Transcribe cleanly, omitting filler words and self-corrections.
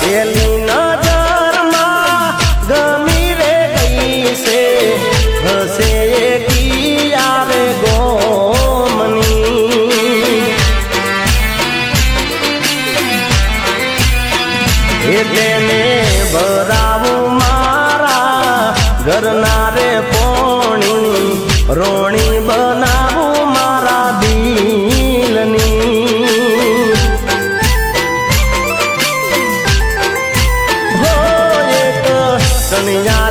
પેલી નજરમાં ગમી રે ગઈ છે હસે કી આવે ગોમની તેને ભરાવું મારા ઘરના રે પોણી રોણી બનાવું મારા દિલની હો એક કન્યા